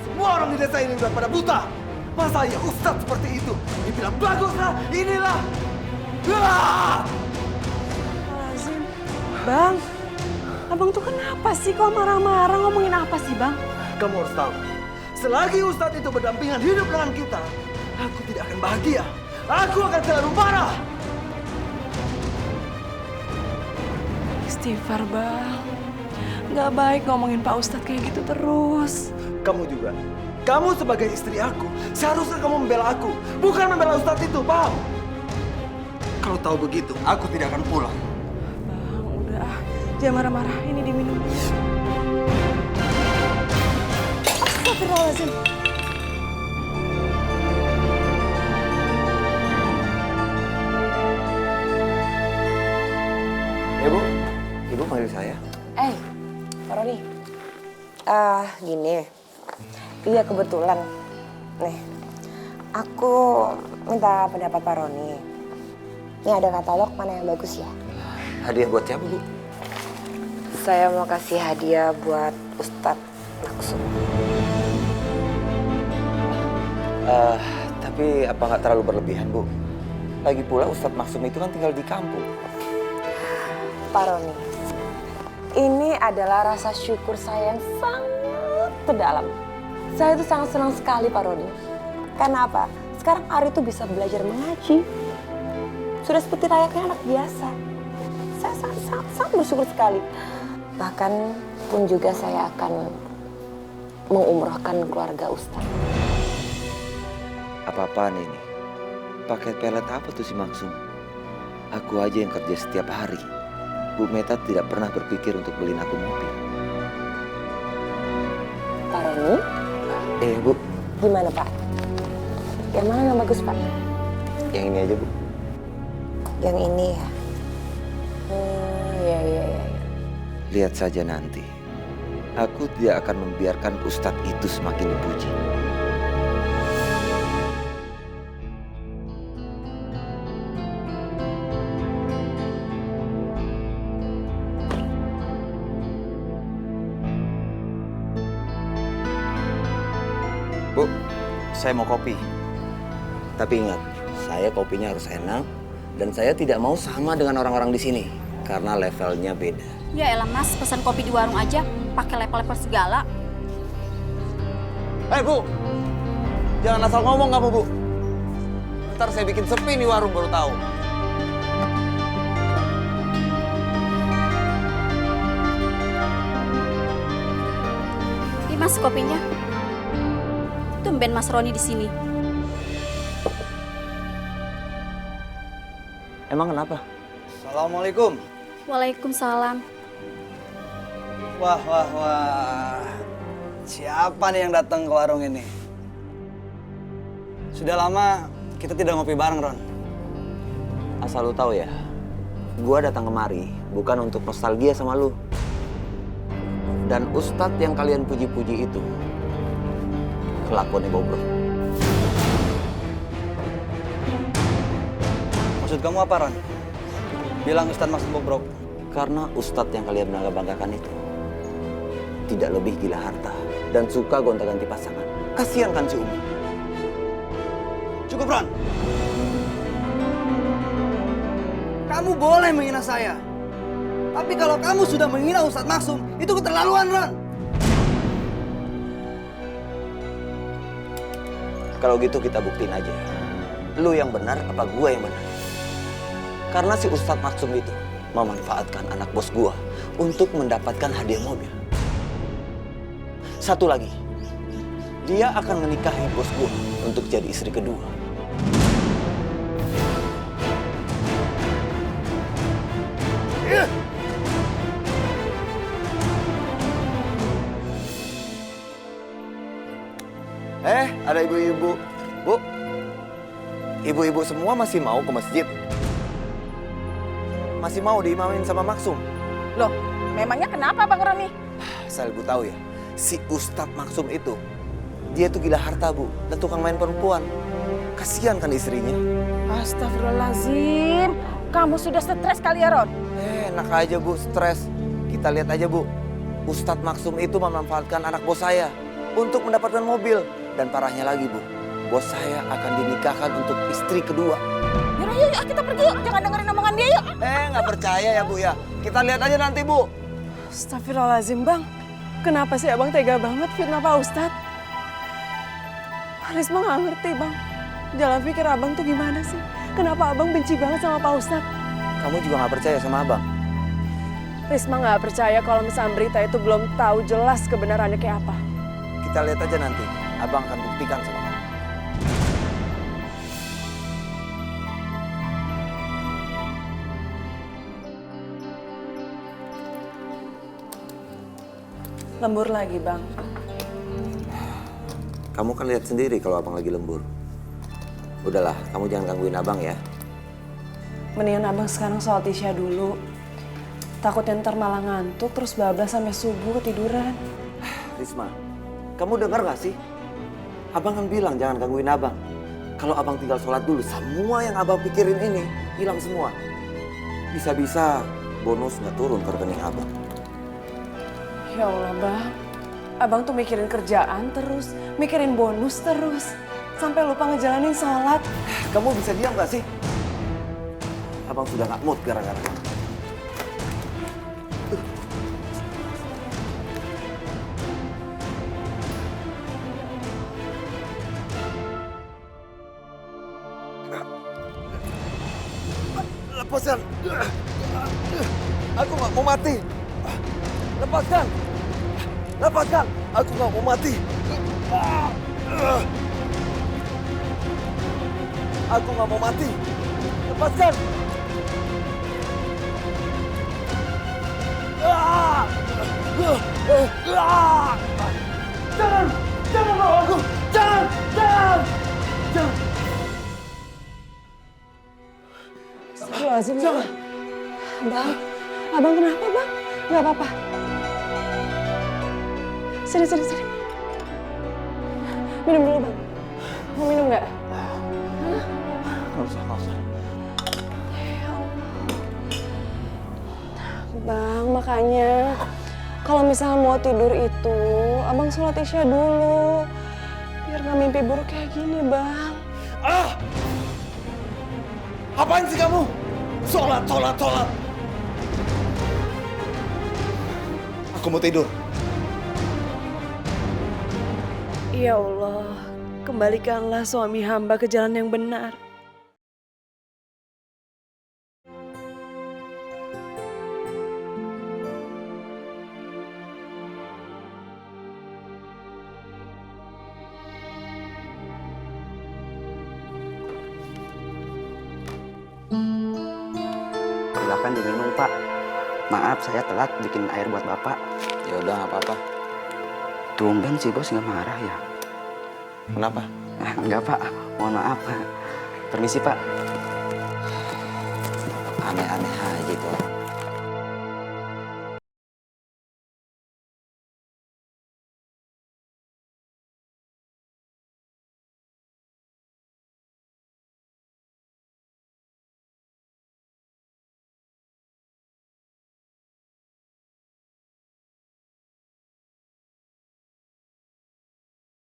Semua orang di desa ini udah pada buta. Masa ya Ustadz seperti itu? Dibilang baguslah, inilah. Lazim. Bang, abang tuh kenapa sih kok marah-marah, ngomongin apa sih bang? Kamu harus tahu, selagi Ustadz itu berdampingan hidup dengan kita, aku tidak akan bahagia. Aku akan selalu marah. Istighfar bang. Nggak baik ngomongin Pak Ustadz kayak gitu terus. Kamu juga. Kamu sebagai istri aku, seharusnya kamu membela aku, bukan membela Ustadz itu, paham? Kalau tahu begitu, aku tidak akan pulang. Bang, udah. Jangan marah-marah. Ini diminum. Astagfirullahaladzim. Ibu, Ibu panggil saya. Pak Roni. Gini. Iya kebetulan. Nih, aku minta pendapat Pak Roni. Ini ada katalog mana yang bagus ya? Hadiah buat siapa, Bu? Saya mau kasih hadiah buat Ustadz Maksum. Tapi apa nggak terlalu berlebihan, Bu? Lagi pula Ustadz Maksum itu kan tinggal di kampung. Pak Roni, ini adalah rasa syukur saya yang sangat terdalam. Saya itu sangat senang sekali Pak Roni. Karena apa? Sekarang Ari itu bisa belajar mengaji. Sudah seperti layaknya anak biasa. Saya sangat bersyukur sekali. Bahkan pun juga saya akan mengumrohkan keluarga Ustaz. Apa-apaan ini? Paket pelet apa tuh si Maksum? Aku aja yang kerja setiap hari. Bu Meta tidak pernah berpikir untuk beliin aku mobil. Pak Roni? Bu. Gimana Pak? Yang mana yang bagus Pak? Yang ini aja, Bu. Yang ini ya? Iya. Lihat saja nanti. Aku tidak akan membiarkan Ustadz itu semakin dipuji. Bu, saya mau kopi. Tapi ingat, saya kopinya harus enak dan saya tidak mau sama dengan orang-orang di sini karena levelnya beda. Ya elah mas, pesan kopi di warung aja, pakai level-level segala. Bu, jangan asal ngomong kamu, Bu. Ntar saya bikin sepi nih warung baru tahu. Ini mas kopinya. Tumben Mas Roni di sini. Emang kenapa? Assalamualaikum. Waalaikumsalam. Wah. Siapa nih yang datang ke warung ini? Sudah lama kita tidak ngopi bareng, Ron. Asal lu tahu ya, gua datang kemari bukan untuk nostalgia sama lu. Dan Ustadz yang kalian puji-puji itu kelakuannya bobrok. Maksud kamu apa, Ron? Bilang Ustadz Maksum bobrok. Karena Ustadz yang kalian bangga-banggakan itu tidak lebih gila harta dan suka gonta-ganti pasangan. Kasihan kan si Umi? Cukup, Ron. Kamu boleh menghina saya. Tapi kalau kamu sudah menghina Ustadz Maksum, itu keterlaluan, Ron. Kalau gitu kita buktiin aja. Lu yang benar apa gua yang benar? Karena si Ustadz Maksum itu memanfaatkan anak bos gua untuk mendapatkan hadiah mobil. Satu lagi, dia akan menikahi bos gua untuk jadi istri kedua. Ada ibu-ibu. Bu, ibu-ibu semua masih mau ke masjid? Masih mau diimamin sama Maksum? Loh, memangnya kenapa Bang Roni? Asal ibu tahu ya, si Ustadz Maksum itu, dia tuh gila harta, Bu, dan tukang main perempuan. Kasihan kan istrinya. Astagfirullahaladzim. Kamu sudah stres kali ya, Ron? Enak aja, Bu, stres. Kita lihat aja, Bu. Ustadz Maksum itu memanfaatkan anak bos saya untuk mendapatkan mobil. Dan parahnya lagi, Bu, bos saya akan dinikahkan untuk istri kedua. Yaudah, yuk, kita pergi yuk. Jangan dengerin omongan dia yuk. Nggak percaya ya, Bu ya? Kita lihat aja nanti, Bu. Astagfirullahaladzim, Bang. Kenapa sih Abang tega banget fitnah Pak Ustadz? Risma nggak ngerti, Bang. Jalan pikir Abang tuh gimana sih? Kenapa Abang benci banget sama Pak Ustadz? Kamu juga nggak percaya sama Abang? Risma nggak percaya kalau misalnya berita itu belum tahu jelas kebenarannya kayak apa. Kita lihat aja nanti. Abang akan buktikan sama kamu. Lembur lagi, Bang. Kamu kan lihat sendiri kalau Abang lagi lembur. Udahlah, kamu jangan gangguin Abang ya. Mendingan Abang sekarang sholat Isya dulu. Takutnya ntar malah ngantuk terus bablas sampai subuh ketiduran. Risma, kamu dengar gak sih? Abang kan bilang jangan gangguin Abang. Kalau Abang tinggal sholat dulu, semua yang Abang pikirin ini hilang semua. Bisa-bisa bonus nggak turun ke rekening Abang. Ya Allah, Bang. Abang tuh mikirin kerjaan terus, mikirin bonus terus. Sampai lupa ngejalanin sholat. Kamu bisa diam gak sih? Abang sudah gak mood gara-gara kamu. Lepaskan! Aku gak mau mati! Lepaskan! Lepaskan! Aku gak mau mati! Aku gak mau mati! Lepaskan! Jangan! Jangan bawa aku! Jangan! Jangan! Jangan! Astagfirullahaladzim, Bang. Bang, Abang kenapa, Bang? Gak apa-apa. Sini, sini, sini. Minum dulu, Bang. Mau minum nggak? Gak usah, gak usah. Bang, makanya kalau misalnya mau tidur itu, Abang sholat Isya dulu. Biar nggak mimpi buruk kayak gini, Bang. Apaan sih kamu? Sholat, sholat, sholat. Aku mau tidur. Ya Allah, kembalikanlah suami hamba ke jalan yang benar. Silakan diminum, Pak. Maaf, saya telat bikin air buat Bapak. Ya udah nggak apa-apa. Tumben si bos nggak marah ya? Kenapa? Enggak, Pak. Mohon maaf. Permisi, Pak. Aneh-aneh aja tuh.